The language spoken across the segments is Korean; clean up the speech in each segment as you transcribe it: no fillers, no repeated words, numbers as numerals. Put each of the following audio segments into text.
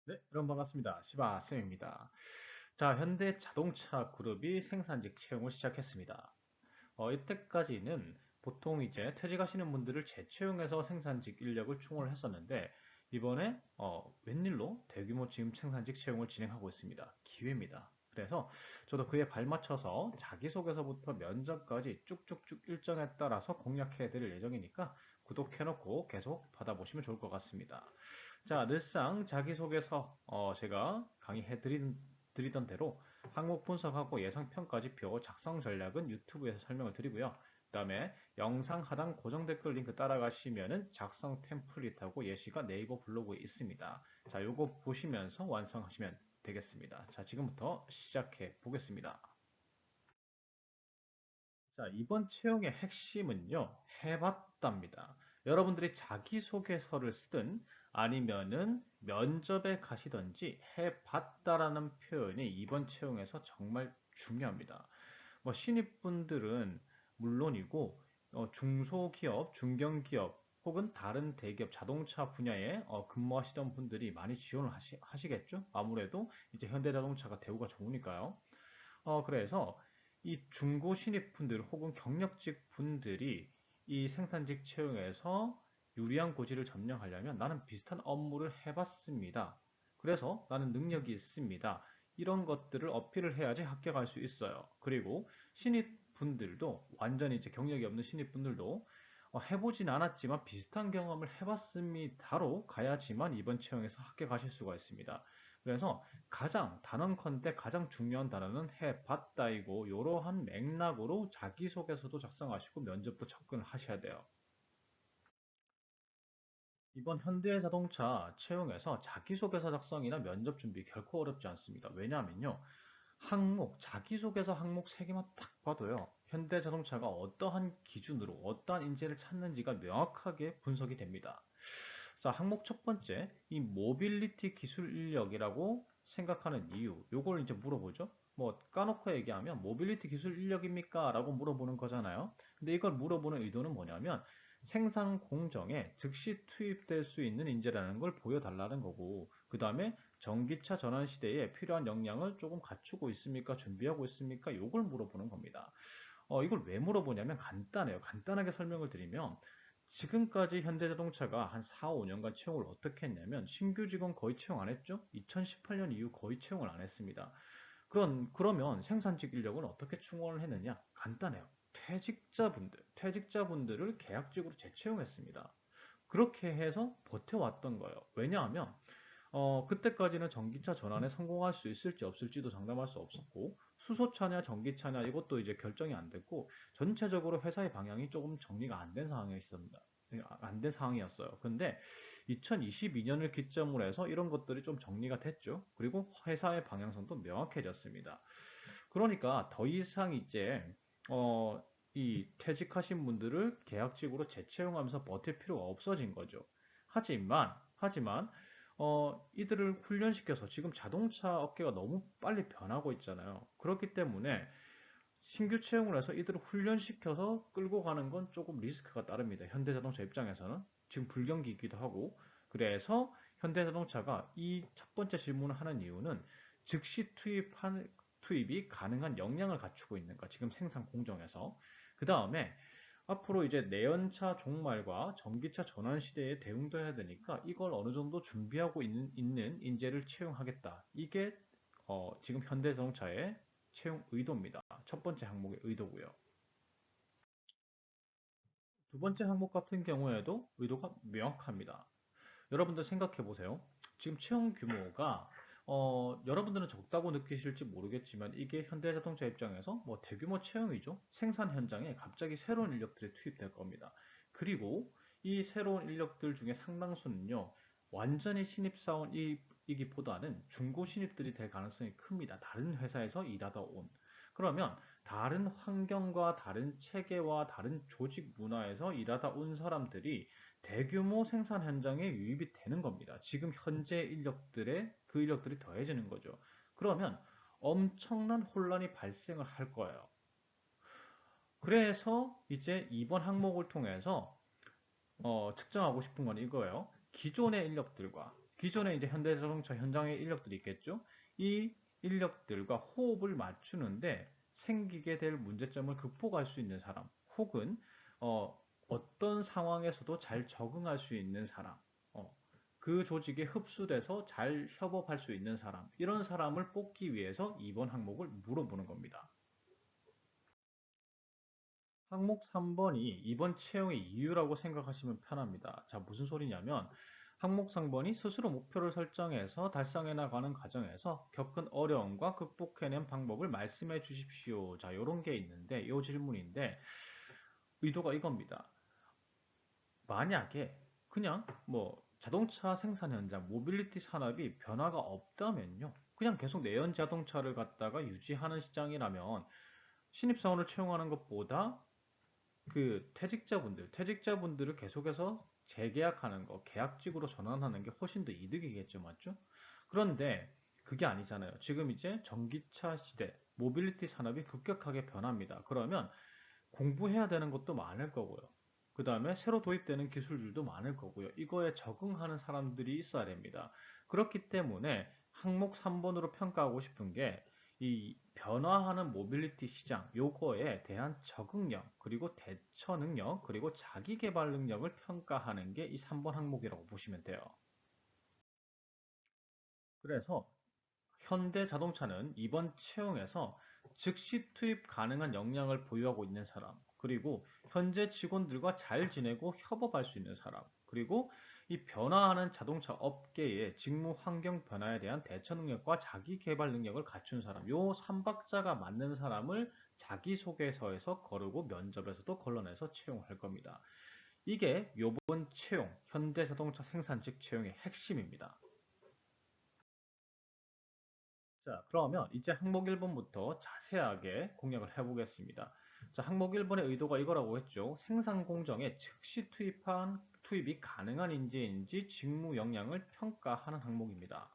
네, 여러분 반갑습니다. 시바쌤입니다. 자, 현대자동차 그룹이 생산직 채용을 시작했습니다. 이때까지는 보통 이제 퇴직하시는 분들을 재채용해서 생산직 인력을 충원을 했었는데, 이번에 웬일로 대규모 지금 생산직 채용을 진행하고 있습니다. 기회입니다. 그래서 저도 그에 발맞춰서 자기소개서부터 면접까지 쭉쭉쭉 일정에 따라서 공략해 드릴 예정이니까 구독해놓고 계속 받아보시면 좋을 것 같습니다. 자, 늘상 자기소개서 제가 강의해 드리던 대로 항목 분석하고 예상 평가지표 작성 전략은 유튜브에서 설명을 드리고요. 그다음에 영상 하단 고정 댓글 링크 따라가시면은 작성 템플릿하고 예시가 네이버 블로그에 있습니다. 자, 요거 보시면서 완성하시면 되겠습니다. 자, 지금부터 시작해 보겠습니다. 자, 이번 채용의 핵심은요, 해봤답니다. 여러분들이 자기소개서를 쓰든 아니면은 면접에 가시든지 해봤다라는 표현이 이번 채용에서 정말 중요합니다. 뭐 신입분들은 물론이고 중소기업, 중견기업 혹은 다른 대기업 자동차 분야에 근무하시던 분들이 많이 지원을 하시겠죠? 아무래도 이제 현대자동차가 대우가 좋으니까요. 그래서 이 중고 신입분들 혹은 경력직 분들이 이 생산직 채용에서 유리한 고지를 점령하려면 나는 비슷한 업무를 해봤습니다. 그래서 나는 능력이 있습니다. 이런 것들을 어필을 해야지 합격할 수 있어요. 그리고 신입분들도 완전히 이제 경력이 없는 신입분들도 해보진 않았지만 비슷한 경험을 해봤습니다로 가야지만 이번 채용에서 합격하실 수가 있습니다. 그래서 단언컨대 가장 중요한 단어는 해봤다이고 이러한 맥락으로 자기소개서도 작성하시고 면접도 접근을 하셔야 돼요. 이번 현대자동차 채용에서 자기소개서 작성이나 면접 준비 결코 어렵지 않습니다. 왜냐하면요. 자기소개서 항목 3개만 딱 봐도요. 현대자동차가 어떠한 기준으로 어떠한 인재를 찾는지가 명확하게 분석이 됩니다. 자, 항목 첫 번째, 이 모빌리티 기술 인력이라고 생각하는 이유, 요걸 이제 물어보죠. 뭐 까놓고 얘기하면 모빌리티 기술 인력입니까? 라고 물어보는 거잖아요. 근데 이걸 물어보는 의도는 뭐냐면 생산 공정에 즉시 투입될 수 있는 인재라는 걸 보여달라는 거고, 그 다음에 전기차 전환 시대에 필요한 역량을 조금 갖추고 있습니까? 준비하고 있습니까? 요걸 물어보는 겁니다. 이걸 왜 물어보냐면 간단해요. 간단하게 설명을 드리면 지금까지 현대자동차가 한 4, 5년간 채용을 어떻게 했냐면 신규 직원 거의 채용 안 했죠? 2018년 이후 거의 채용을 안 했습니다. 그러면 생산직 인력은 어떻게 충원을 했느냐? 간단해요. 퇴직자분들을 계약직으로 재채용했습니다. 그렇게 해서 버텨왔던 거예요. 왜냐하면 그때까지는 전기차 전환에 성공할 수 있을지 없을지도 장담할 수 없었고, 수소차냐 전기차냐 이것도 이제 결정이 안 됐고, 전체적으로 회사의 방향이 조금 정리가 안 된 상황이었습니다. 안 된 상황이었어요. 근데 2022년을 기점으로 해서 이런 것들이 좀 정리가 됐죠. 그리고 회사의 방향성도 명확해졌습니다. 그러니까 더 이상 이제 이 퇴직하신 분들을 계약직으로 재채용하면서 버틸 필요가 없어진 거죠. 하지만 이들을 훈련시켜서 지금 자동차 업계가 너무 빨리 변하고 있잖아요. 그렇기 때문에 신규 채용을 해서 이들을 훈련시켜서 끌고 가는 건 조금 리스크가 따릅니다. 현대자동차 입장에서는 지금 불경기이기도 하고 그래서 현대자동차가 이 첫 번째 질문을 하는 이유는 즉시 투입이 가능한 역량을 갖추고 있는가 지금 생산 공정에서 그 다음에 앞으로 이제 내연차 종말과 전기차 전환 시대에 대응도 해야 되니까 이걸 어느 정도 준비하고 있는 인재를 채용하겠다. 이게 지금 현대자동차의 채용 의도입니다. 첫 번째 항목의 의도고요. 두 번째 항목 같은 경우에도 의도가 명확합니다. 여러분들 생각해 보세요. 지금 채용 규모가 여러분들은 적다고 느끼실지 모르겠지만 이게 현대자동차 입장에서 뭐 대규모 채용이죠. 생산 현장에 갑자기 새로운 인력들이 투입될 겁니다. 그리고 이 새로운 인력들 중에 상당수는요. 완전히 신입사원이기보다는 중고 신입들이 될 가능성이 큽니다. 다른 회사에서 일하다 온. 그러면 다른 환경과 다른 체계와 다른 조직 문화에서 일하다 온 사람들이 대규모 생산 현장에 유입이 되는 겁니다. 지금 현재 그 인력들이 더해지는 거죠. 그러면 엄청난 혼란이 발생을 할 거예요. 그래서 이제 이번 항목을 통해서 측정하고 싶은 건 이거예요. 기존의 인력들과 기존에 이제 현대자동차 현장의 인력들이 있겠죠. 이 인력들과 호흡을 맞추는데 생기게 될 문제점을 극복할 수 있는 사람, 혹은 어, 어떤 상황에서도 잘 적응할 수 있는 사람, 어, 그 조직에 흡수돼서 잘 협업할 수 있는 사람, 이런 사람을 뽑기 위해서 이번 항목을 물어보는 겁니다. 항목 3번이 이번 채용의 이유라고 생각하시면 편합니다. 자, 무슨 소리냐면 항목 3번이 스스로 목표를 설정해서 달성해 나가는 과정에서 겪은 어려움과 극복해낸 방법을 말씀해 주십시오. 자, 요런 게 있는데, 이 질문인데 의도가 이겁니다. 만약에 그냥 뭐 자동차 생산 현장, 모빌리티 산업이 변화가 없다면요. 그냥 계속 내연 자동차를 갖다가 유지하는 시장이라면 신입사원을 채용하는 것보다 그 퇴직자분들을 계속해서 재계약하는 거, 계약직으로 전환하는 게 훨씬 더 이득이겠죠, 맞죠? 그런데 그게 아니잖아요. 지금 이제 전기차 시대, 모빌리티 산업이 급격하게 변합니다. 그러면 공부해야 되는 것도 많을 거고요. 그 다음에 새로 도입되는 기술들도 많을 거고요. 이거에 적응하는 사람들이 있어야 됩니다. 그렇기 때문에 항목 3번으로 평가하고 싶은 게 이 변화하는 모빌리티 시장 요거에 대한 적응력, 그리고 대처 능력, 그리고 자기 개발 능력을 평가하는 게 이 3번 항목이라고 보시면 돼요. 그래서 현대자동차는 이번 채용에서 즉시 투입 가능한 역량을 보유하고 있는 사람, 그리고 현재 직원들과 잘 지내고 협업할 수 있는 사람, 그리고 이 변화하는 자동차 업계의 직무 환경 변화에 대한 대처 능력과 자기 개발 능력을 갖춘 사람, 요 3박자가 맞는 사람을 자기소개서에서 거르고 면접에서도 걸러내서 채용할 겁니다. 이게 요번 채용, 현대자동차 생산직 채용의 핵심입니다. 자, 그러면 이제 항목 1번부터 자세하게 공략을 해보겠습니다. 자, 항목 1번의 의도가 이거라고 했죠. 생산 공정에 즉시 투입이 가능한 인재인지 직무 역량을 평가하는 항목입니다.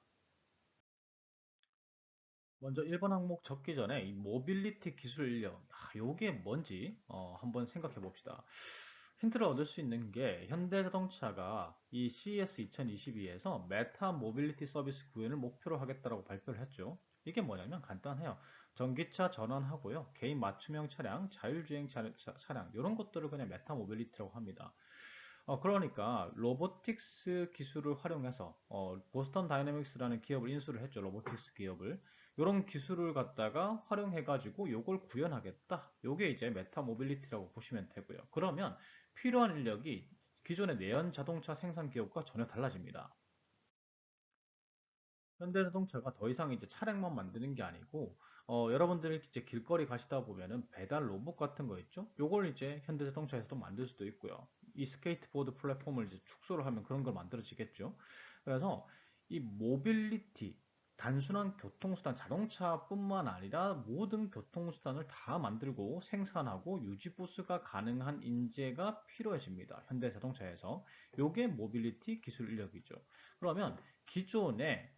먼저 1번 항목 적기 전에 이 모빌리티 기술 인력, 요게 뭔지 한번 생각해 봅시다. 힌트를 얻을 수 있는 게 현대자동차가 이 CES 2022에서 메타 모빌리티 서비스 구현을 목표로 하겠다라고 발표를 했죠. 이게 뭐냐면 간단해요. 전기차 전환하고요. 개인 맞춤형 차량, 자율주행 차량 이런 것들을 그냥 메타 모빌리티라고 합니다. 그러니까 로보틱스 기술을 활용해서 보스턴 다이내믹스라는 기업을 인수를 했죠. 로보틱스 기업을. 이런 기술을 갖다가 활용해가지고 요걸 구현하겠다. 요게 이제 메타 모빌리티라고 보시면 되고요. 그러면 필요한 인력이 기존의 내연 자동차 생산 기업과 전혀 달라집니다. 현대자동차가 더 이상 이제 차량만 만드는 게 아니고 여러분들이 이제 길거리 가시다 보면은 배달 로봇 같은 거 있죠? 요걸 이제 현대자동차에서도 만들 수도 있고요. 이 스케이트보드 플랫폼을 이제 축소를 하면 그런 걸 만들어지겠죠. 그래서 이 모빌리티 단순한 교통수단 자동차뿐만 아니라 모든 교통수단을 다 만들고 생산하고 유지 보수가 가능한 인재가 필요해집니다. 현대자동차에서 요게 모빌리티 기술 인력이죠. 그러면 기존에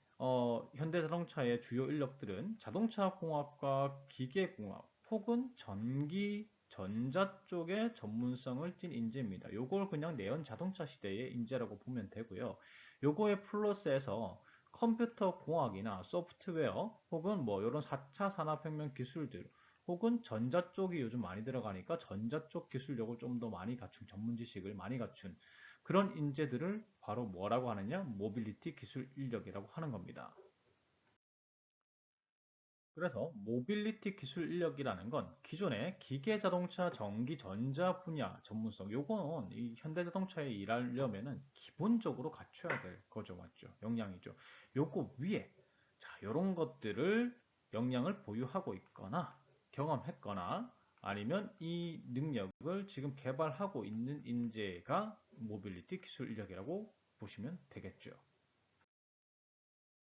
현대자동차의 주요 인력들은 자동차공학과 기계공학 혹은 전기, 전자 쪽의 전문성을 띤 인재입니다. 요걸 그냥 내연 자동차 시대의 인재라고 보면 되고요. 요거에 플러스해서 컴퓨터 공학이나 소프트웨어 혹은 뭐 이런 4차 산업혁명 기술들 혹은 전자 쪽이 요즘 많이 들어가니까 전자 쪽 기술력을 좀 더 많이 갖춘 전문 지식을 많이 갖춘 그런 인재들을 바로 뭐라고 하느냐? 모빌리티 기술 인력이라고 하는 겁니다. 그래서 모빌리티 기술 인력이라는 건 기존의 기계 자동차, 전기, 전자 분야 전문성, 요거는 이 현대 자동차에 일하려면은 기본적으로 갖춰야 될 거죠, 맞죠? 역량이죠. 요거 위에 자, 요런 것들을 역량을 보유하고 있거나 경험했거나 아니면 이 능력을 지금 개발하고 있는 인재가 모빌리티 기술 인력이라고 보시면 되겠죠.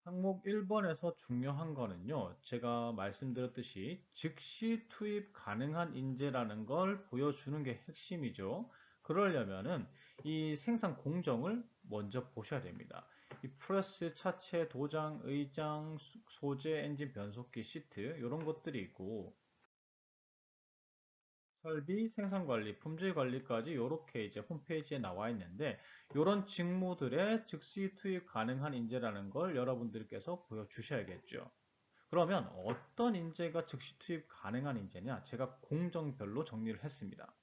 항목 1번에서 중요한 거는요, 제가 말씀드렸듯이 즉시 투입 가능한 인재라는 걸 보여주는 게 핵심이죠. 그러려면은 이 생산 공정을 먼저 보셔야 됩니다. 이 프레스, 차체, 도장, 의장, 소재, 엔진 변속기, 시트 이런 것들이 있고 설비, 생산관리, 품질관리까지 이렇게 이제 홈페이지에 나와 있는데 이런 직무들에 즉시 투입 가능한 인재라는 걸 여러분들께서 보여주셔야겠죠. 그러면 어떤 인재가 즉시 투입 가능한 인재냐? 제가 공정별로 정리를 했습니다.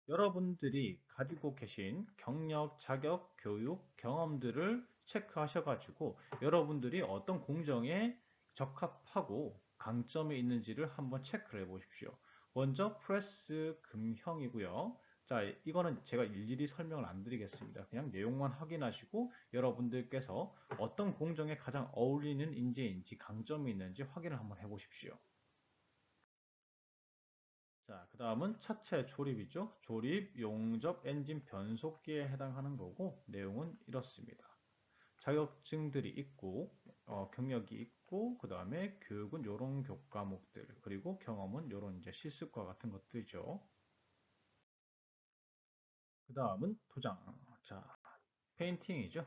여러분들이 가지고 계신 경력, 자격, 교육, 경험들을 체크하셔가지고 여러분들이 어떤 공정에 적합하고 강점이 있는지를 한번 체크를 해보십시오. 먼저 프레스 금형이고요. 자, 이거는 제가 일일이 설명을 안 드리겠습니다. 그냥 내용만 확인하시고 여러분들께서 어떤 공정에 가장 어울리는 인재인지 강점이 있는지 확인을 한번 해보십시오. 자, 그 다음은 차체 조립이죠. 조립, 용접, 엔진 변속기에 해당하는 거고 내용은 이렇습니다. 자격증들이 있고 경력이 있고 그 다음에 교육은 요런 교과목들 그리고 경험은 요런 이제 실습과 같은 것들이죠. 그 다음은 도장. 자, 페인팅이죠.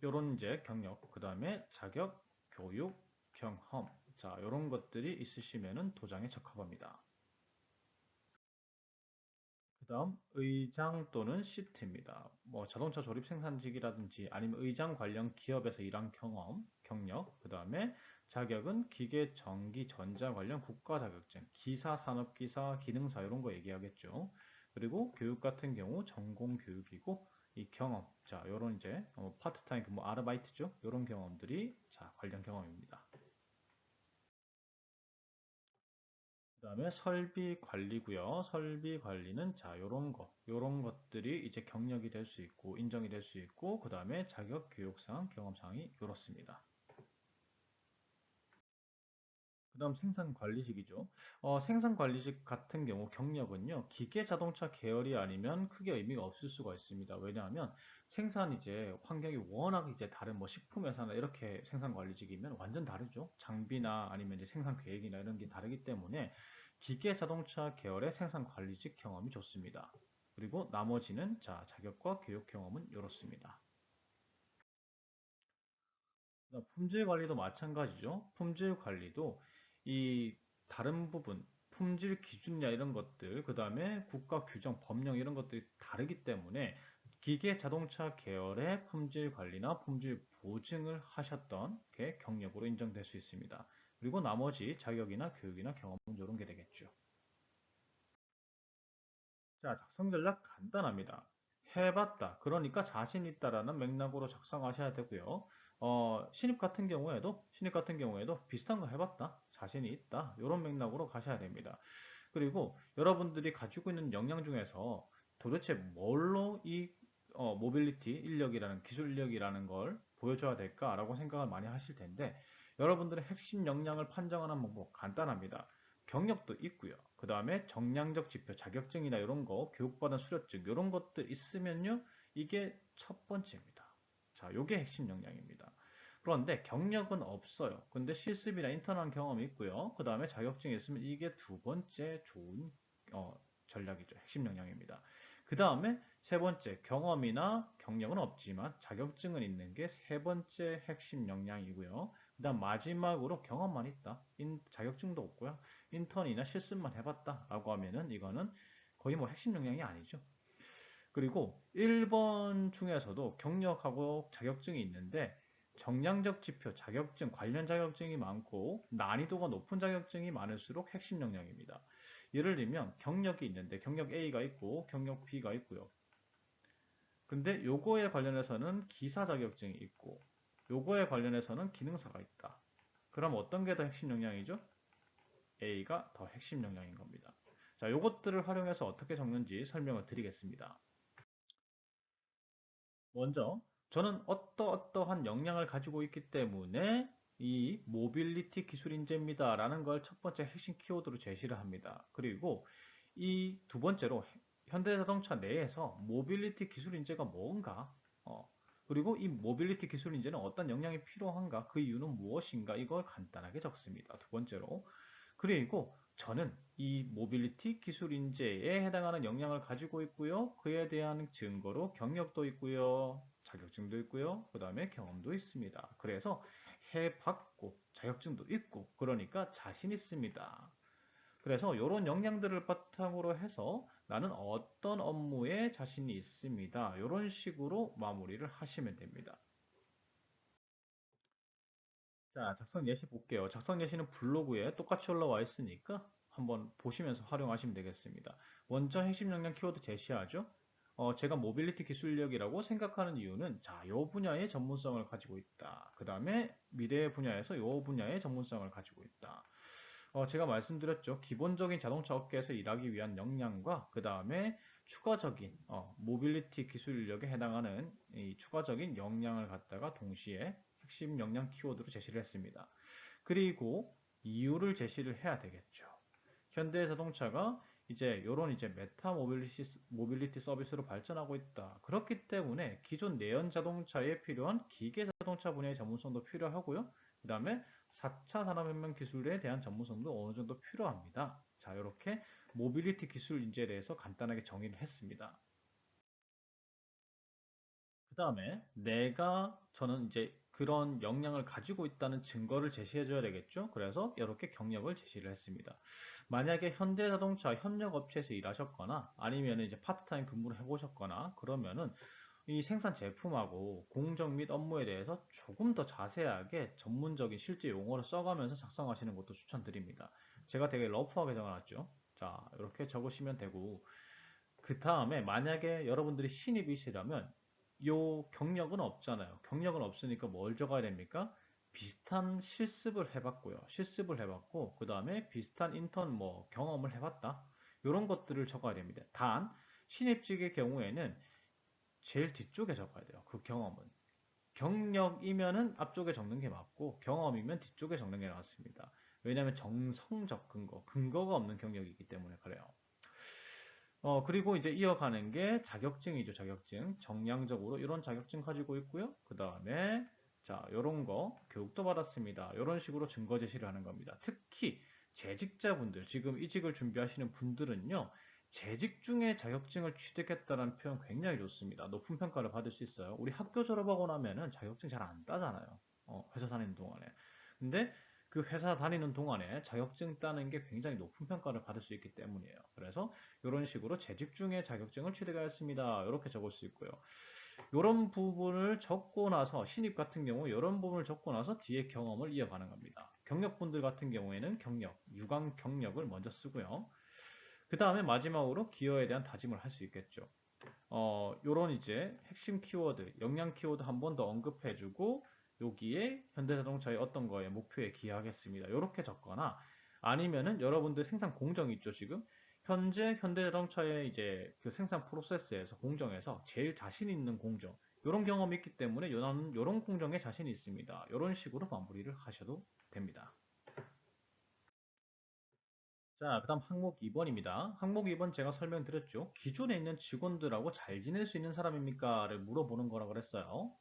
요런 이제 경력, 그 다음에 자격, 교육, 경험. 자, 요런 것들이 있으시면은 도장에 적합합니다. 그 다음 의장 또는 시트입니다. 뭐 자동차 조립 생산직이라든지 아니면 의장 관련 기업에서 일한 경험, 경력, 그 다음에 자격은 기계, 전기, 전자 관련 국가 자격증, 기사, 산업기사, 기능사 이런 거 얘기하겠죠. 그리고 교육 같은 경우 전공 교육이고 이 경험, 자 요런 이제 파트타임 뭐 아르바이트죠. 요런 경험들이 자 관련 경험입니다. 그 다음에 설비 관리고요. 설비 관리는 자, 요런 것들이 이제 경력이 될 수 있고 인정이 될 수 있고 그 다음에 자격 교육상 경험상이 이렇습니다. 그 다음 생산관리직이죠. 생산관리직 같은 경우 경력은요, 기계 자동차 계열이 아니면 크게 의미가 없을 수가 있습니다. 왜냐하면 생산 이제 환경이 워낙 이제 다른 뭐 식품회사나 이렇게 생산관리직이면 완전 다르죠. 장비나 아니면 이제 생산 계획이나 이런 게 다르기 때문에 기계 자동차 계열의 생산관리직 경험이 좋습니다. 그리고 나머지는 자, 자격과 교육 경험은 이렇습니다. 품질 관리도 마찬가지죠. 품질 관리도 이 다른 부분, 품질 기준이나 이런 것들, 그 다음에 국가 규정, 법령 이런 것들이 다르기 때문에 기계 자동차 계열의 품질 관리나 품질 보증을 하셨던 게 경력으로 인정될 수 있습니다. 그리고 나머지 자격이나 교육이나 경험은 이런 게 되겠죠. 자, 작성 전략 간단합니다. 해봤다. 그러니까 자신 있다라는 맥락으로 작성하셔야 되고요. 신입 같은 경우에도 비슷한 거 해봤다. 자신이 있다. 이런 맥락으로 가셔야 됩니다. 그리고 여러분들이 가지고 있는 역량 중에서 도대체 뭘로 이 모빌리티 인력이라는 기술 인력이라는 걸 보여줘야 될까라고 생각을 많이 하실 텐데 여러분들의 핵심 역량을 판정하는 방법 간단합니다. 경력도 있고요. 그 다음에 정량적 지표, 자격증이나 이런 거, 교육받은 수료증 이런 것들 있으면요. 이게 첫 번째입니다. 자, 요게 핵심 역량입니다. 그런데 경력은 없어요. 근데 실습이나 인턴한 경험이 있고요. 그 다음에 자격증이 있으면 이게 두 번째 좋은 전략이죠. 핵심 역량입니다. 그 다음에 세 번째 경험이나 경력은 없지만 자격증은 있는 게 세 번째 핵심 역량이고요. 그 다음 마지막으로 경험만 있다. 자격증도 없고요. 인턴이나 실습만 해봤다 라고 하면은 이거는 거의 뭐 핵심 역량이 아니죠. 그리고 1번 중에서도 경력하고 자격증이 있는데 정량적 지표, 자격증, 관련 자격증이 많고 난이도가 높은 자격증이 많을수록 핵심 역량입니다. 예를 들면 경력이 있는데 경력 A가 있고 경력 B가 있고요. 근데 요거에 관련해서는 기사 자격증이 있고 요거에 관련해서는 기능사가 있다. 그럼 어떤 게 더 핵심 역량이죠? A가 더 핵심 역량인 겁니다. 자, 요것들을 활용해서 어떻게 적는지 설명을 드리겠습니다. 먼저 저는 어떠한 역량을 가지고 있기 때문에 이 모빌리티 기술 인재입니다 라는 걸 첫 번째 핵심 키워드로 제시를 합니다. 그리고 이 두 번째로 현대자동차 내에서 모빌리티 기술 인재가 뭔가 그리고 이 모빌리티 기술 인재는 어떤 역량이 필요한가 그 이유는 무엇인가 이걸 간단하게 적습니다. 두 번째로 그리고 저는 이 모빌리티 기술 인재에 해당하는 역량을 가지고 있고요. 그에 대한 증거로 경력도 있고요. 자격증도 있고요. 그 다음에 경험도 있습니다. 그래서 해봤고 자격증도 있고 그러니까 자신 있습니다. 그래서 이런 역량들을 바탕으로 해서 나는 어떤 업무에 자신이 있습니다. 이런 식으로 마무리를 하시면 됩니다. 자, 작성 예시 볼게요. 작성 예시는 블로그에 똑같이 올라와 있으니까 한번 보시면서 활용하시면 되겠습니다. 먼저 핵심 역량 키워드 제시하죠. 제가 모빌리티 기술력이라고 생각하는 이유는 자, 요 분야의 전문성을 가지고 있다. 그 다음에 미래 분야에서 요 분야의 전문성을 가지고 있다. 제가 말씀드렸죠. 기본적인 자동차 업계에서 일하기 위한 역량과 그 다음에 추가적인 모빌리티 기술력에 해당하는 이 추가적인 역량을 갖다가 동시에 핵심 역량 키워드로 제시를 했습니다. 그리고 이유를 제시를 해야 되겠죠. 현대자동차가 이제 요런 이제 메타 모빌리티 서비스로 발전하고 있다. 그렇기 때문에 기존 내연 자동차에 필요한 기계 자동차 분야의 전문성도 필요하고요. 그 다음에 4차 산업혁명 기술에 대한 전문성도 어느 정도 필요합니다. 자, 이렇게 모빌리티 기술 인재에 대해서 간단하게 정의를 했습니다. 그 다음에 저는 이제 그런 역량을 가지고 있다는 증거를 제시해 줘야 되겠죠. 그래서 이렇게 경력을 제시를 했습니다. 만약에 현대자동차 협력업체에서 일하셨거나 아니면 이제 파트타임 근무를 해보셨거나 그러면은 이 생산 제품하고 공정 및 업무에 대해서 조금 더 자세하게 전문적인 실제 용어를 써가면서 작성하시는 것도 추천드립니다. 제가 되게 러프하게 적어놨죠. 자, 이렇게 적으시면 되고 그 다음에 만약에 여러분들이 신입이시라면 요 경력은 없잖아요. 경력은 없으니까 뭘 적어야 됩니까? 비슷한 실습을 해봤고요. 실습을 해봤고 그 다음에 비슷한 인턴 뭐 경험을 해봤다. 이런 것들을 적어야 됩니다. 단 신입직의 경우에는 제일 뒤쪽에 적어야 돼요. 그 경험은. 경력이면은 앞쪽에 적는 게 맞고 경험이면 뒤쪽에 적는 게 맞습니다. 왜냐하면 정성적 근거가 없는 경력이기 때문에 그래요. 그리고 이제 이어가는 게 자격증이죠, 자격증. 정량적으로 이런 자격증 가지고 있고요. 그 다음에, 자, 요런 거, 교육도 받았습니다. 이런 식으로 증거 제시를 하는 겁니다. 특히 재직자분들, 지금 이직을 준비하시는 분들은요, 재직 중에 자격증을 취득했다는 표현 굉장히 좋습니다. 높은 평가를 받을 수 있어요. 우리 학교 졸업하고 나면은 자격증 잘 안 따잖아요. 회사 다니는 동안에. 근데 그 회사 다니는 동안에 자격증 따는 게 굉장히 높은 평가를 받을 수 있기 때문이에요. 그래서 이런 식으로 재직 중에 자격증을 취득하였습니다. 이렇게 적을 수 있고요. 이런 부분을 적고 나서 신입 같은 경우 이런 부분을 적고 나서 뒤에 경험을 이어가는 겁니다. 경력분들 같은 경우에는 유관 경력을 먼저 쓰고요. 그 다음에 마지막으로 기여에 대한 다짐을 할 수 있겠죠. 요런 이제 핵심 키워드, 역량 키워드 한 번 더 언급해주고 여기에 현대자동차의 어떤 거에 목표에 기여하겠습니다. 이렇게 적거나 아니면은 여러분들 생산 공정 있죠 지금 현재 현대자동차의 이제 그 생산 프로세스에서 공정에서 제일 자신 있는 공정 이런 경험이 있기 때문에 요런 공정에 자신이 있습니다. 이런 식으로 마무리를 하셔도 됩니다. 자, 그 다음 항목 2번입니다. 항목 2번 제가 설명드렸죠. 기존에 있는 직원들하고 잘 지낼 수 있는 사람입니까? 를 물어보는 거라 그랬어요.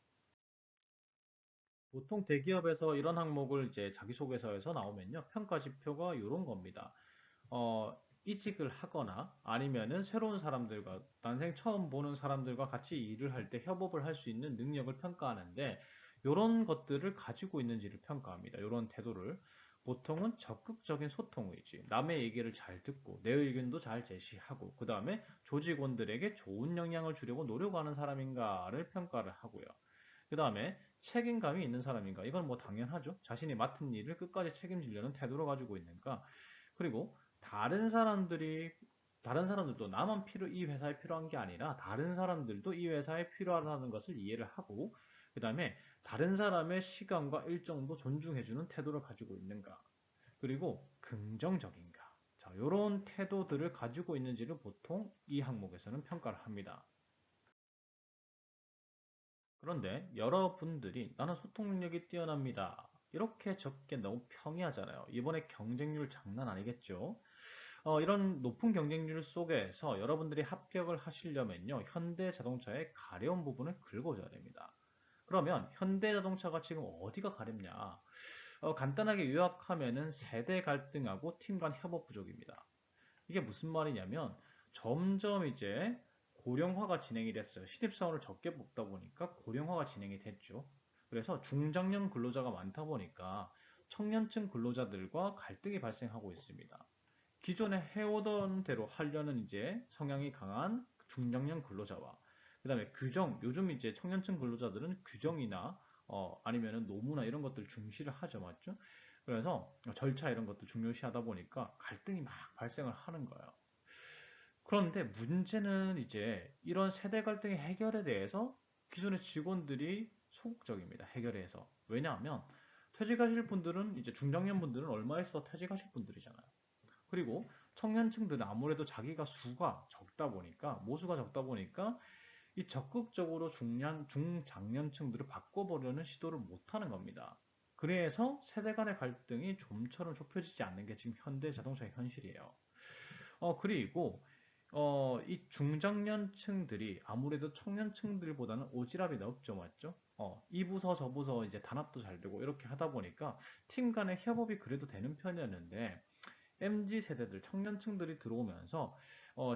보통 대기업에서 이런 항목을 이제 자기소개서에서 나오면요. 평가 지표가 이런 겁니다. 이직을 하거나 아니면은 새로운 사람들과, 난생 처음 보는 사람들과 같이 일을 할 때 협업을 할 수 있는 능력을 평가하는데, 이런 것들을 가지고 있는지를 평가합니다. 이런 태도를. 보통은 적극적인 소통 의지, 남의 얘기를 잘 듣고, 내 의견도 잘 제시하고, 그 다음에 조직원들에게 좋은 영향을 주려고 노력하는 사람인가를 평가를 하고요. 그 다음에 책임감이 있는 사람인가? 이건 뭐 당연하죠. 자신이 맡은 일을 끝까지 책임지려는 태도를 가지고 있는가? 그리고 다른 사람들도 이 회사에 필요한 게 아니라 다른 사람들도 이 회사에 필요하다는 것을 이해를 하고 그 다음에 다른 사람의 시간과 일정도 존중해주는 태도를 가지고 있는가? 그리고 긍정적인가? 자, 이런 태도들을 가지고 있는지를 보통 이 항목에서는 평가를 합니다. 그런데 여러분들이 나는 소통 능력이 뛰어납니다. 이렇게 적게 너무 평이하잖아요. 이번에 경쟁률 장난 아니겠죠? 이런 높은 경쟁률 속에서 여러분들이 합격을 하시려면요, 현대자동차의 가려운 부분을 긁어줘야 됩니다. 그러면 현대자동차가 지금 어디가 가렵냐? 간단하게 요약하면은 세대 갈등하고 팀 간 협업 부족입니다. 이게 무슨 말이냐면 점점 이제 고령화가 진행이 됐어요. 신입사원을 적게 뽑다 보니까 고령화가 진행이 됐죠. 그래서 중장년 근로자가 많다 보니까 청년층 근로자들과 갈등이 발생하고 있습니다. 기존에 해오던 대로 하려는 이제 성향이 강한 중장년 근로자와 그다음에 규정, 요즘 이제 청년층 근로자들은 규정이나 아니면은 노무나 이런 것들 중시를 하죠, 맞죠? 그래서 절차 이런 것도 중요시하다 보니까 갈등이 막 발생을 하는 거예요. 그런데 문제는 이제 이런 세대 갈등의 해결에 대해서 기존의 직원들이 소극적입니다. 해결해서. 왜냐하면 퇴직하실 분들은 이제 중장년 분들은 얼마 있어 퇴직하실 분들이잖아요. 그리고 청년층들은 아무래도 자기가 수가 적다 보니까 모수가 적다 보니까 이 적극적으로 중장년층들을 바꿔보려는 시도를 못하는 겁니다. 그래서 세대 간의 갈등이 좀처럼 좁혀지지 않는 게 지금 현대 자동차의 현실이에요. 그리고 이 중장년층들이 아무래도 청년층들보다는 오지랖이 넓죠, 맞죠? 이 부서 저 부서 이제 단합도 잘 되고 이렇게 하다 보니까 팀 간의 협업이 그래도 되는 편이었는데 MZ 세대들, 청년층들이 들어오면서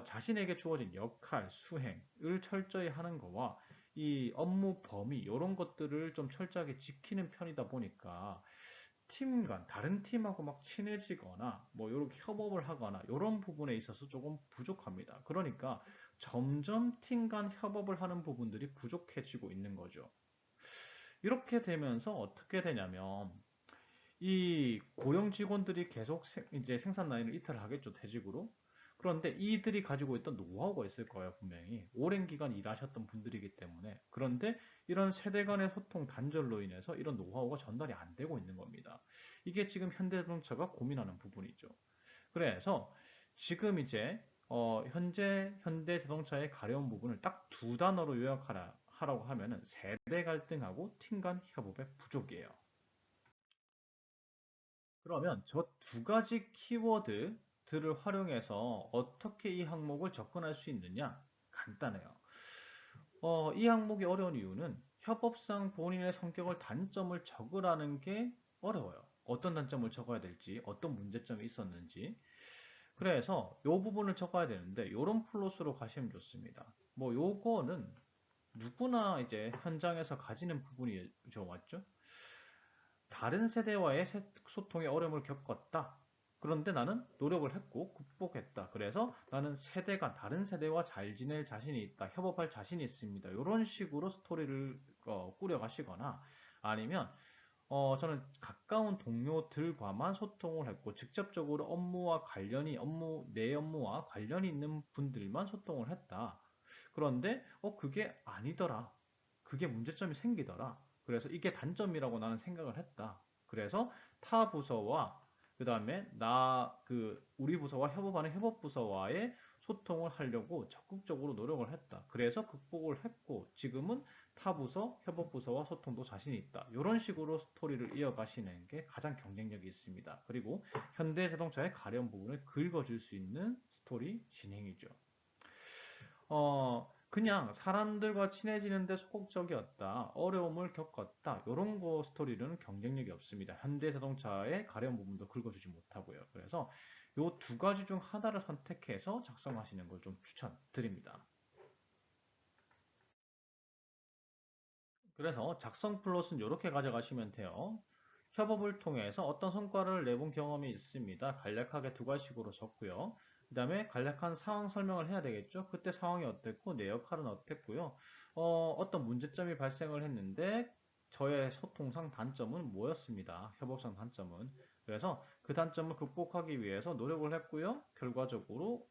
자신에게 주어진 역할, 수행을 철저히 하는 거와 이 업무 범위 이런 것들을 좀 철저하게 지키는 편이다 보니까 팀 간, 다른 팀하고 막 친해지거나 뭐 이렇게 협업을 하거나 이런 부분에 있어서 조금 부족합니다. 그러니까 점점 팀 간 협업을 하는 부분들이 부족해지고 있는 거죠. 이렇게 되면서 어떻게 되냐면 이 고용 직원들이 계속 이제 생산 라인을 이탈하겠죠, 퇴직으로. 그런데 이들이 가지고 있던 노하우가 있을 거예요, 분명히. 오랜 기간 일하셨던 분들이기 때문에. 그런데 이런 세대 간의 소통 단절로 인해서 이런 노하우가 전달이 안 되고 있는 겁니다. 이게 지금 현대자동차가 고민하는 부분이죠. 그래서 지금 이제 현재 현대자동차의 가려운 부분을 딱 두 단어로 요약하라고 하면은 세대 갈등하고 팀 간 협업의 부족이에요. 그러면 저 두 가지 키워드들을 활용해서 어떻게 이 항목을 접근할 수 있느냐? 간단해요. 이 항목이 어려운 이유는 협업상 본인의 성격을 단점을 적으라는 게 어려워요. 어떤 단점을 적어야 될지, 어떤 문제점이 있었는지. 그래서 이 부분을 적어야 되는데, 요런 플롯으로 가시면 좋습니다. 뭐, 요거는 누구나 이제 현장에서 가지는 부분이죠, 맞죠? 다른 세대와의 소통에 어려움을 겪었다. 그런데 나는 노력을 했고 극복했다. 그래서 나는 다른 세대와 잘 지낼 자신이 있다. 협업할 자신이 있습니다. 이런 식으로 스토리를 꾸려가시거나 아니면 저는 가까운 동료들과만 소통을 했고 직접적으로 내 업무와 관련이 있는 분들만 소통을 했다. 그런데 그게 아니더라. 그게 문제점이 생기더라. 그래서 이게 단점이라고 나는 생각을 했다. 그래서 타 부서와 그 다음에 우리 부서와 협업하는 협업 부서와의 소통을 하려고 적극적으로 노력을 했다. 그래서 극복을 했고 지금은 타 부서, 협업 부서와 소통도 자신이 있다. 이런 식으로 스토리를 이어가시는 게 가장 경쟁력이 있습니다. 그리고 현대자동차의 가려운 부분을 긁어줄 수 있는 스토리 진행이죠. 그냥 사람들과 친해지는데 소극적이었다. 어려움을 겪었다. 이런 거 스토리는 경쟁력이 없습니다. 현대자동차의 가려운 부분도 긁어주지 못하고요. 그래서 이 두 가지 중 하나를 선택해서 작성하시는 걸 좀 추천드립니다. 그래서 작성 플롯은 이렇게 가져가시면 돼요. 협업을 통해서 어떤 성과를 내본 경험이 있습니다. 간략하게 두 가지식으로 적고요. 그 다음에 간략한 상황 설명을 해야 되겠죠. 그때 상황이 어땠고 내 역할은 어땠고요. 어떤 문제점이 발생을 했는데 저의 소통상 단점은 뭐였습니다. 협업상 단점은. 그래서 그 단점을 극복하기 위해서 노력을 했고요. 결과적으로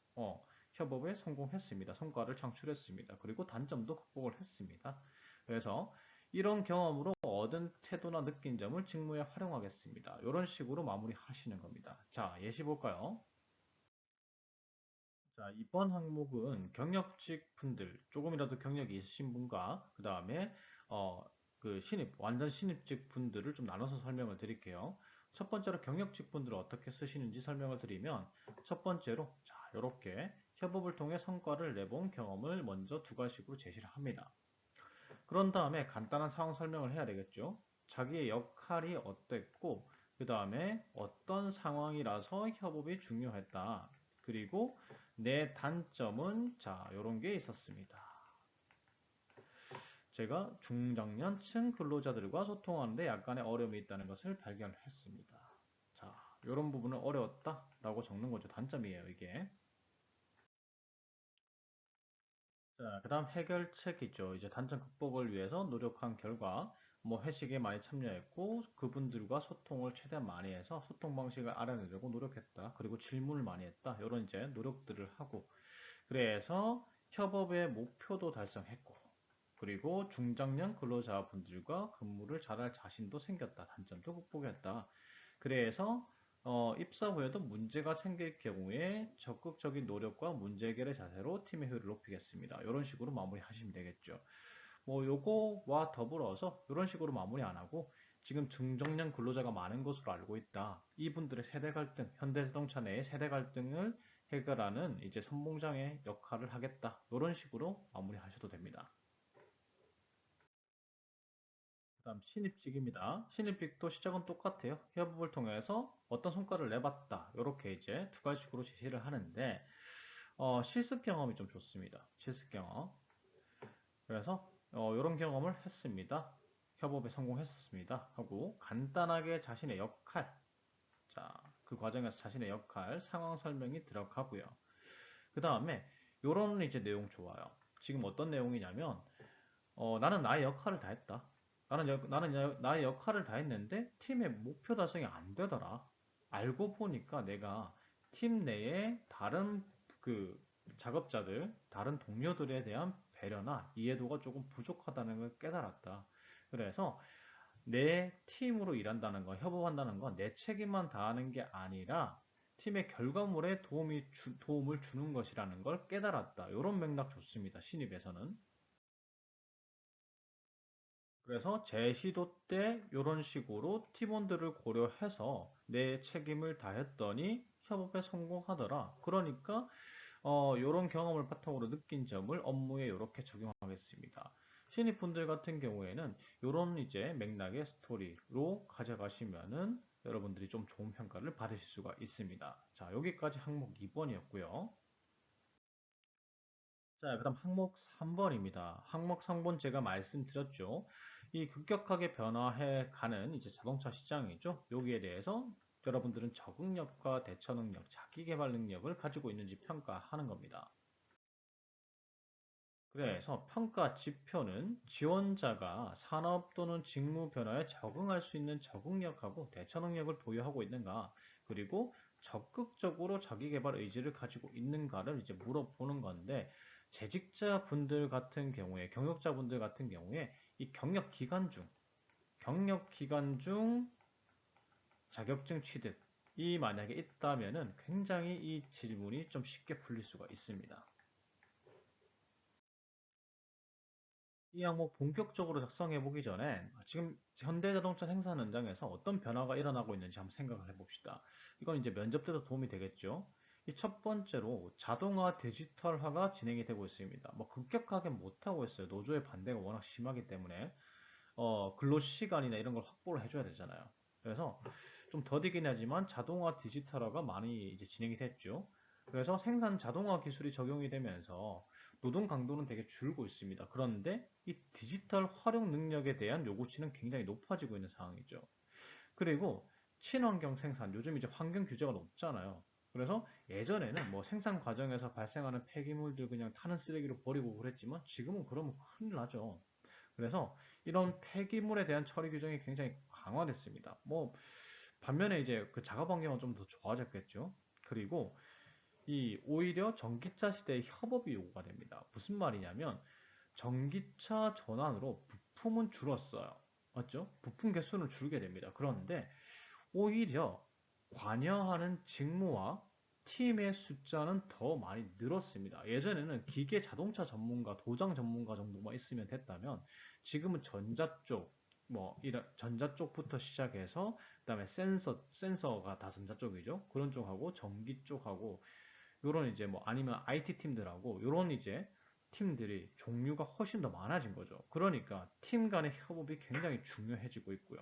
협업에 성공했습니다. 성과를 창출했습니다. 그리고 단점도 극복을 했습니다. 그래서 이런 경험으로 얻은 태도나 느낀 점을 직무에 활용하겠습니다. 이런 식으로 마무리하시는 겁니다. 자, 예시 볼까요? 자, 이번 항목은 경력직 분들, 조금이라도 경력이 있으신 분과 그 다음에 완전 신입직 분들을 좀 나눠서 설명을 드릴게요. 첫 번째로 경력직 분들을 어떻게 쓰시는지 설명을 드리면 첫 번째로 자, 이렇게 협업을 통해 성과를 내본 경험을 먼저 두 가지식으로 제시를 합니다. 그런 다음에 간단한 상황 설명을 해야 되겠죠. 자기의 역할이 어땠고, 그 다음에 어떤 상황이라서 협업이 중요했다. 그리고 내 단점은 자, 요런 게 있었습니다. 제가 중장년층 근로자들과 소통하는데 약간의 어려움이 있다는 것을 발견했습니다. 자, 이런 부분은 어려웠다라고 적는 거죠. 단점이에요, 이게. 자, 그다음 해결책이죠. 이제 단점 극복을 위해서 노력한 결과 뭐 회식에 많이 참여했고 그분들과 소통을 최대한 많이 해서 소통 방식을 알아내려고 노력했다. 그리고 질문을 많이 했다. 이런 이제 노력들을 하고 그래서 협업의 목표도 달성했고 그리고 중장년 근로자분들과 근무를 잘할 자신도 생겼다. 단점도 극복했다. 그래서 입사 후에도 문제가 생길 경우에 적극적인 노력과 문제 해결의 자세로 팀의 효율을 높이겠습니다. 이런 식으로 마무리하시면 되겠죠. 뭐 요거와 더불어서 이런 식으로 마무리 안 하고 지금 중장년 근로자가 많은 것으로 알고 있다. 이분들의 세대 갈등, 현대자동차 내의 세대 갈등을 해결하는 이제 선봉장의 역할을 하겠다. 이런 식으로 마무리하셔도 됩니다. 그다음 신입직입니다. 신입직도 시작은 똑같아요. 협업을 통해서 어떤 성과를 내봤다. 이렇게 이제 두 가지식으로 제시를 하는데 실습 경험이 좀 좋습니다. 실습 경험. 그래서 이런 경험을 했습니다. 협업에 성공했었습니다. 하고 간단하게 자신의 역할, 자, 그 과정에서 자신의 역할, 상황 설명이 들어가고요. 그 다음에 이런 이제 내용 좋아요. 지금 어떤 내용이냐면 나는 나의 역할을 다 했다. 나는 나의 역할을 다 했는데 팀의 목표 달성이 안 되더라. 알고 보니까 내가 팀 내에 다른 그 작업자들, 다른 동료들에 대한 배려나 이해도가 조금 부족하다는 걸 깨달았다. 그래서 내 팀으로 일한다는 건, 협업한다는 건 내 책임만 다하는 게 아니라 팀의 결과물에 도움을 주는 것이라는 걸 깨달았다. 이런 맥락 좋습니다. 신입에서는. 그래서 제 시도 때 이런 식으로 팀원들을 고려해서 내 책임을 다했더니 협업에 성공하더라. 그러니까 이런 경험을 바탕으로 느낀 점을 업무에 이렇게 적용하겠습니다. 신입분들 같은 경우에는 이런 이제 맥락의 스토리로 가져가시면은 여러분들이 좀 좋은 평가를 받으실 수가 있습니다. 자, 여기까지 항목 2번이었고요. 자, 그다음 항목 3번입니다. 항목 3번 제가 말씀드렸죠. 이 급격하게 변화해 가는 이제 자동차 시장이죠. 여기에 대해서 여러분들은 적응력과 대처 능력, 자기 개발 능력을 가지고 있는지 평가하는 겁니다. 그래서 평가 지표는 지원자가 산업 또는 직무 변화에 적응할 수 있는 적응력하고 대처 능력을 보유하고 있는가, 그리고 적극적으로 자기 개발 의지를 가지고 있는가를 이제 물어보는 건데, 재직자 분들 같은 경우에, 경력자 분들 같은 경우에 이 경력 기간 중 자격증 취득이 만약에 있다면은 굉장히 이 질문이 좀 쉽게 풀릴 수가 있습니다. 이 항목 본격적으로 작성해 보기 전에 지금 현대자동차 생산 현장에서 어떤 변화가 일어나고 있는지 한번 생각을 해봅시다. 이건 이제 면접 때도 도움이 되겠죠. 이 첫 번째로 자동화 디지털화가 진행이 되고 있습니다. 뭐 급격하게 못하고 있어요. 노조의 반대가 워낙 심하기 때문에 근로 시간이나 이런 걸 확보를 해줘야 되잖아요. 그래서 좀 더디긴 하지만 자동화 디지털화가 많이 이제 진행이 됐죠. 그래서 생산 자동화 기술이 적용이 되면서 노동 강도는 되게 줄고 있습니다. 그런데 이 디지털 활용 능력에 대한 요구치는 굉장히 높아지고 있는 상황이죠. 그리고 친환경 생산, 요즘 이제 환경 규제가 높잖아요. 그래서 예전에는 뭐 생산 과정에서 발생하는 폐기물들 그냥 타는 쓰레기로 버리고 그랬지만 지금은 그러면 큰일 나죠. 그래서 이런 폐기물에 대한 처리 규정이 굉장히 강화됐습니다. 뭐 반면에 이제 그 작업 환경은 좀 더 좋아졌겠죠. 그리고 이 오히려 전기차 시대의 협업이 요구가 됩니다. 무슨 말이냐면 전기차 전환으로 부품은 줄었어요. 맞죠? 부품 개수는 줄게 됩니다. 그런데 오히려 관여하는 직무와 팀의 숫자는 더 많이 늘었습니다. 예전에는 기계 자동차 전문가, 도장 전문가 정도만 있으면 됐다면 지금은 전자 쪽, 뭐 이런 전자 쪽부터 시작해서 그다음에 센서가 다 전자 쪽이죠. 그런 쪽하고 전기 쪽하고 요런 이제 뭐 아니면 IT 팀들하고 요런 이제 팀들이 종류가 훨씬 더 많아진 거죠. 그러니까 팀 간의 협업이 굉장히 중요해지고 있고요.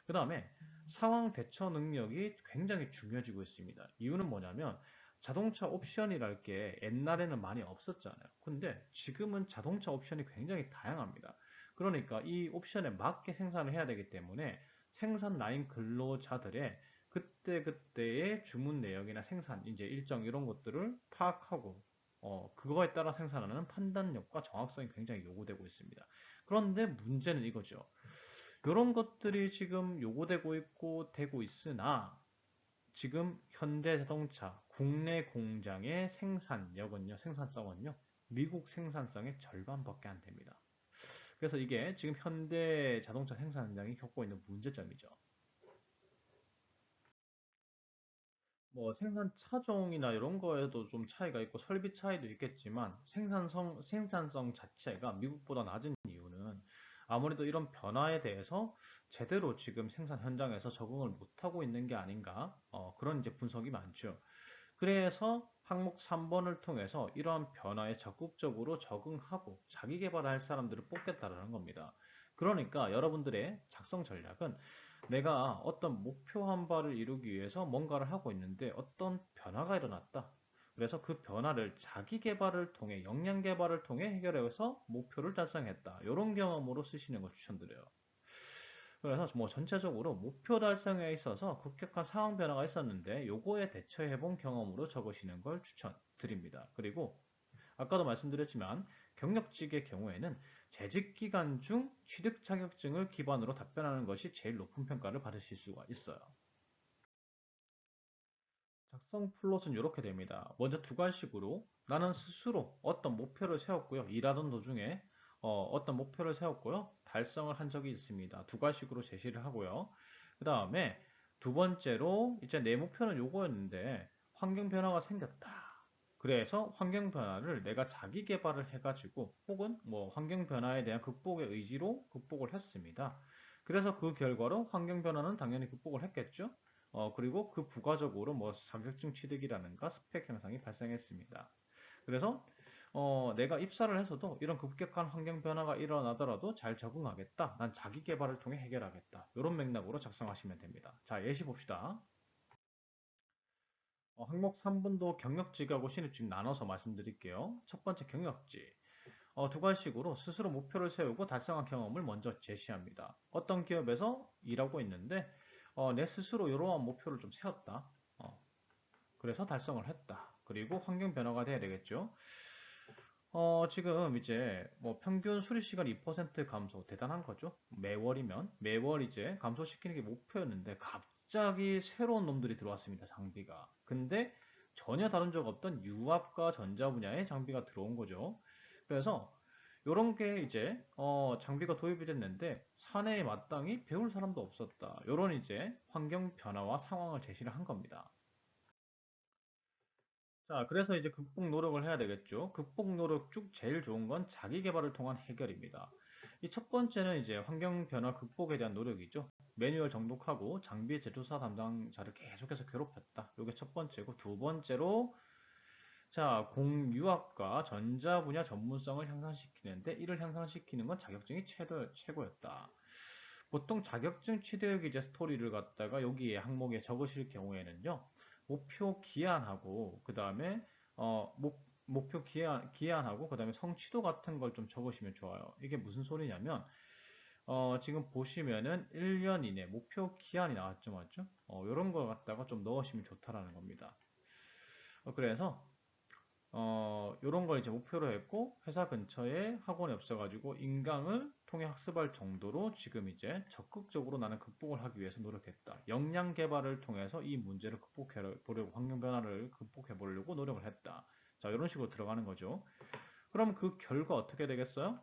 그 다음에 상황 대처 능력이 굉장히 중요해지고 있습니다. 이유는 뭐냐면 자동차 옵션이랄 게 옛날에는 많이 없었잖아요. 근데 지금은 자동차 옵션이 굉장히 다양합니다. 그러니까 이 옵션에 맞게 생산을 해야 되기 때문에 생산 라인 근로자들의 그때그때의 주문 내역이나 생산, 이제 일정 이런 것들을 파악하고 그거에 따라 생산하는 판단력과 정확성이 굉장히 요구되고 있습니다. 그런데 문제는 이거죠. 이런 것들이 지금 요구되고 있고 되고 있으나 지금 현대자동차 국내 공장의 생산성은요, 미국 생산성의 절반밖에 안 됩니다. 그래서 이게 지금 현대자동차 생산량이 겪고 있는 문제점이죠. 뭐 생산 차종이나 이런 거에도 좀 차이가 있고 설비 차이도 있겠지만 생산성 자체가 미국보다 낮은 이유는 아무래도 이런 변화에 대해서 제대로 지금 생산 현장에서 적응을 못하고 있는 게 아닌가 그런 이제 분석이 많죠. 그래서 항목 3번을 통해서 이러한 변화에 적극적으로 적응하고 자기 개발할 사람들을 뽑겠다라는 겁니다. 그러니까 여러분들의 작성 전략은 내가 어떤 목표 한 바를 이루기 위해서 뭔가를 하고 있는데 어떤 변화가 일어났다. 그래서 그 변화를 자기 개발을 통해, 역량 개발을 통해 해결해서 목표를 달성했다. 이런 경험으로 쓰시는 걸 추천드려요. 그래서 뭐 전체적으로 목표 달성에 있어서 급격한 상황 변화가 있었는데 요거에 대처해 본 경험으로 적으시는 걸 추천드립니다. 그리고 아까도 말씀드렸지만 경력직의 경우에는 재직 기간 중 취득 자격증을 기반으로 답변하는 것이 제일 높은 평가를 받으실 수가 있어요. 작성 플롯은 이렇게 됩니다. 먼저 두 가지식으로 나는 스스로 어떤 목표를 세웠고요. 일하던 도중에 떤 목표를 세웠고요. 달성을 한 적이 있습니다. 두 가지식으로 제시를 하고요. 그 다음에 두 번째로 이제 내 목표는 요거였는데 환경 변화가 생겼다. 그래서 환경 변화를 내가 자기 개발을 해가지고 혹은 뭐 환경 변화에 대한 극복의 의지로 극복을 했습니다. 그래서 그 결과로 환경 변화는 당연히 극복을 했겠죠. 그리고 그 부가적으로 뭐 자격증 취득이라는가 스펙 향상이 발생했습니다. 그래서 내가 입사를 해서도 이런 급격한 환경 변화가 일어나더라도 잘 적응하겠다. 난 자기 개발을 통해 해결하겠다. 이런 맥락으로 작성하시면 됩니다. 자, 예시 봅시다. 항목 3분도 경력직하고 신입직 나눠서 말씀드릴게요. 첫 번째 경력직. 두 가지식으로 스스로 목표를 세우고 달성한 경험을 먼저 제시합니다. 어떤 기업에서 일하고 있는데 내 스스로 이러한 목표를 좀 세웠다. 그래서 달성을 했다. 그리고 환경 변화가 돼야 되겠죠. 지금 이제 뭐 평균 수리 시간 2% 감소 대단한 거죠. 매월이면 매월 이제 감소시키는 게 목표였는데 갑자기 새로운 놈들이 들어왔습니다. 장비가. 근데 전혀 다른 적 없던 유압과 전자 분야의 장비가 들어온 거죠. 그래서 요런 게 이제 장비가 도입이 됐는데 사내에 마땅히 배울 사람도 없었다. 요런 이제 환경 변화와 상황을 제시를 한 겁니다. 자, 그래서 이제 극복 노력을 해야 되겠죠. 극복 노력 중 제일 좋은 건 자기 개발을 통한 해결입니다. 이 첫 번째는 이제 환경 변화 극복에 대한 노력이죠. 매뉴얼 정독하고 장비 제조사 담당자를 계속해서 괴롭혔다. 이게 첫 번째고 두 번째로 자, 공유학과 전자 분야 전문성을 향상시키는데 이를 향상시키는 건 자격증이 최고였다. 보통 자격증 취득 이제 스토리를 갖다가 여기에 항목에 적으실 경우에는요. 목표 기한하고 그다음에 목표 기한하고 그다음에 성취도 같은 걸 좀 적으시면 좋아요. 이게 무슨 소리냐면 지금 보시면은 1년 이내 목표 기한이 나왔죠, 맞죠? 이런 걸 갖다가 좀 넣으시면 좋다라는 겁니다. 그래서 요런 걸 이제 목표로 했고 회사 근처에 학원이 없어가지고 인강을 통해 학습할 정도로 지금 이제 적극적으로 나는 극복을 하기 위해서 노력했다. 역량 개발을 통해서 이 문제를 극복해 보려고 환경 변화를 극복해 보려고 노력을 했다. 자, 이런 식으로 들어가는 거죠. 그럼 그 결과 어떻게 되겠어요?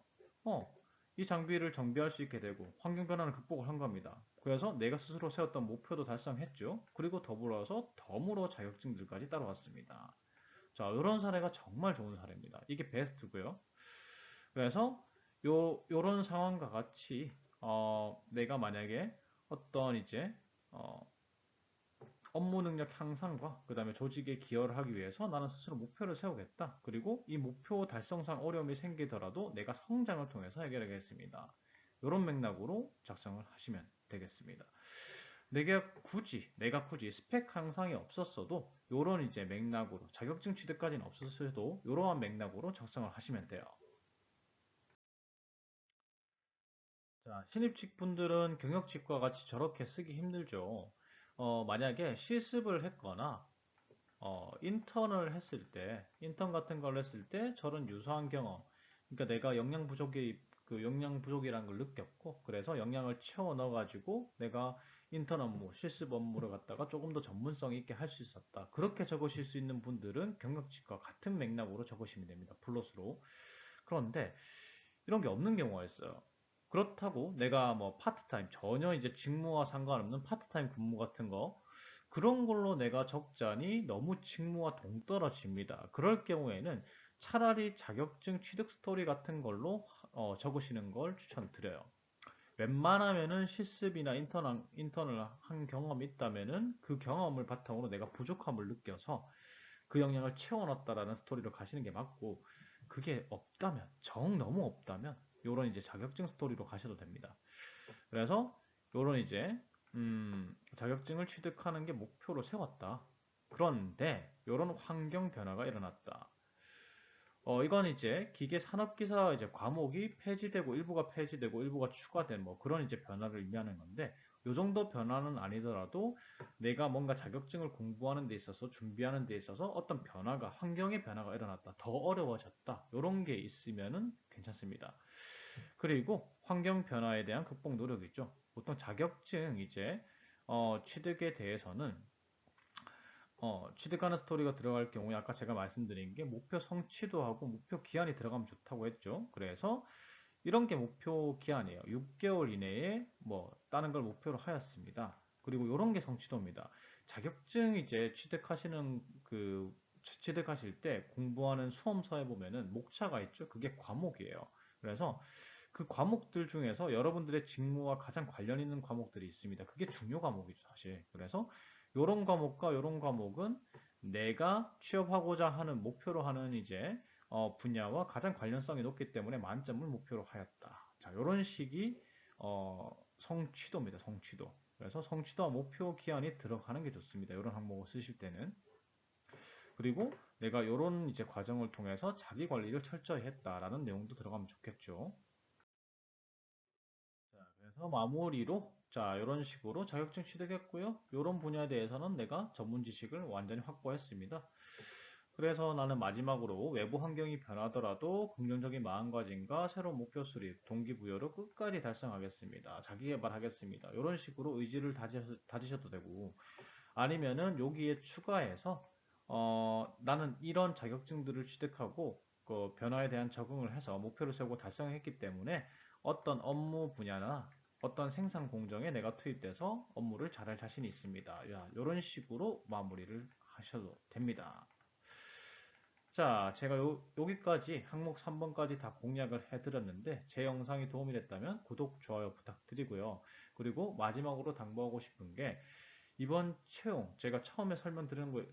이 장비를 정비할 수 있게 되고 환경 변화를 극복을 한 겁니다. 그래서 내가 스스로 세웠던 목표도 달성했죠. 그리고 더불어서 덤으로 자격증들까지 따라왔습니다. 자, 이런 사례가 정말 좋은 사례입니다. 이게 베스트고요. 그래서 요런 상황과 같이 내가 만약에 어떤 이제 어, 업무 능력 향상과 그 다음에 조직에 기여를 하기 위해서 나는 스스로 목표를 세우겠다. 그리고 이 목표 달성상 어려움이 생기더라도 내가 성장을 통해서 해결하겠습니다. 이런 맥락으로 작성을 하시면 되겠습니다. 내가 굳이 스펙 향상이 없었어도 요런 이제 맥락으로 자격증 취득까지는 없었어도 이러한 맥락으로 작성을 하시면 돼요. 자, 신입직 분들은 경력직과 같이 저렇게 쓰기 힘들죠. 만약에 실습을 했거나 인턴을 했을 때, 인턴 같은 걸 했을 때 저런 유사한 경험, 그러니까 내가 영양 부족이라는 걸 느꼈고, 그래서 영양을 채워 넣어가지고 내가 인턴 업무, 실습 업무를 갖다가 조금 더 전문성 있게 할 수 있었다. 그렇게 적으실 수 있는 분들은 경력직과 같은 맥락으로 적으시면 됩니다. 플러스로. 그런데 이런 게 없는 경우가 있어요. 그렇다고 내가 뭐 파트타임, 전혀 이제 직무와 상관없는 파트타임 근무 같은 거, 그런 걸로 내가 적자니 너무 직무와 동떨어집니다. 그럴 경우에는 차라리 자격증 취득 스토리 같은 걸로 적으시는 걸 추천드려요. 웬만하면은 실습이나 인턴을 한 경험이 있다면은 그 경험을 바탕으로 내가 부족함을 느껴서 그 역량을 채워넣었다라는 스토리로 가시는 게 맞고, 그게 없다면, 정 너무 없다면 요런 이제 자격증 스토리로 가셔도 됩니다. 그래서 요런 이제 자격증을 취득하는 게 목표로 세웠다. 그런데 요런 환경 변화가 일어났다. 이건 이제 기계 산업기사 이제 과목이 폐지되고 일부가 폐지되고 일부가 추가된 뭐 그런 이제 변화를 의미하는 건데, 요 정도 변화는 아니더라도 내가 뭔가 자격증을 공부하는 데 있어서 준비하는 데 있어서 어떤 변화가, 환경의 변화가 일어났다, 더 어려워졌다, 요런 게 있으면은 괜찮습니다. 그리고 환경 변화에 대한 극복 노력이죠. 보통 자격증 이제 취득에 대해서는 취득하는 스토리가 들어갈 경우에 아까 제가 말씀드린 게 목표 성취도 하고 목표 기한이 들어가면 좋다고 했죠. 그래서 이런 게 목표 기한이에요. 6개월 이내에 뭐 따는 걸 목표로 하였습니다. 그리고 이런 게 성취도입니다. 자격증 이제 취득하실 때 공부하는 수험서에 보면은 목차가 있죠. 그게 과목이에요. 그래서 그 과목들 중에서 여러분들의 직무와 가장 관련 있는 과목들이 있습니다. 그게 중요 과목이죠, 사실. 그래서 요런 과목과 요런 과목은 내가 취업하고자 하는 목표로 하는 이제 분야와 가장 관련성이 높기 때문에 만점을 목표로 하였다. 자, 요런 식이 성취도입니다. 성취도. 그래서 성취도와 목표 기한이 들어가는 게 좋습니다. 요런 항목을 쓰실 때는. 그리고 내가 요런 이제 과정을 통해서 자기 관리를 철저히 했다라는 내용도 들어가면 좋겠죠. 자, 그래서 마무리로 자, 이런 식으로 자격증 취득했고요. 이런 분야에 대해서는 내가 전문 지식을 완전히 확보했습니다. 그래서 나는 마지막으로 외부 환경이 변하더라도 긍정적인 마음가짐과 새로운 목표 수립, 동기부여로 끝까지 달성하겠습니다. 자기개발하겠습니다. 이런 식으로 의지를 다지셔도 되고, 아니면은 여기에 추가해서 나는 이런 자격증들을 취득하고 그 변화에 대한 적응을 해서 목표를 세우고 달성했기 때문에 어떤 업무 분야나 어떤 생산 공정에 내가 투입돼서 업무를 잘할 자신이 있습니다. 야, 이런 식으로 마무리를 하셔도 됩니다. 자, 제가 여기까지 항목 3번까지 다 공략을 해드렸는데 제 영상이 도움이 됐다면 구독, 좋아요 부탁드리고요. 그리고 마지막으로 당부하고 싶은 게, 이번 채용, 제가 처음에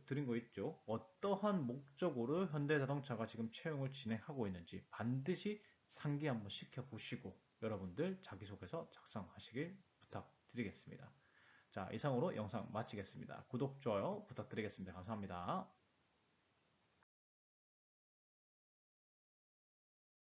드린 거 있죠? 어떠한 목적으로 현대자동차가 지금 채용을 진행하고 있는지 반드시 상기 한번 시켜보시고 여러분들 자기소개서 작성하시길 부탁드리겠습니다. 자, 이상으로 영상 마치겠습니다. 구독, 좋아요 부탁드리겠습니다. 감사합니다.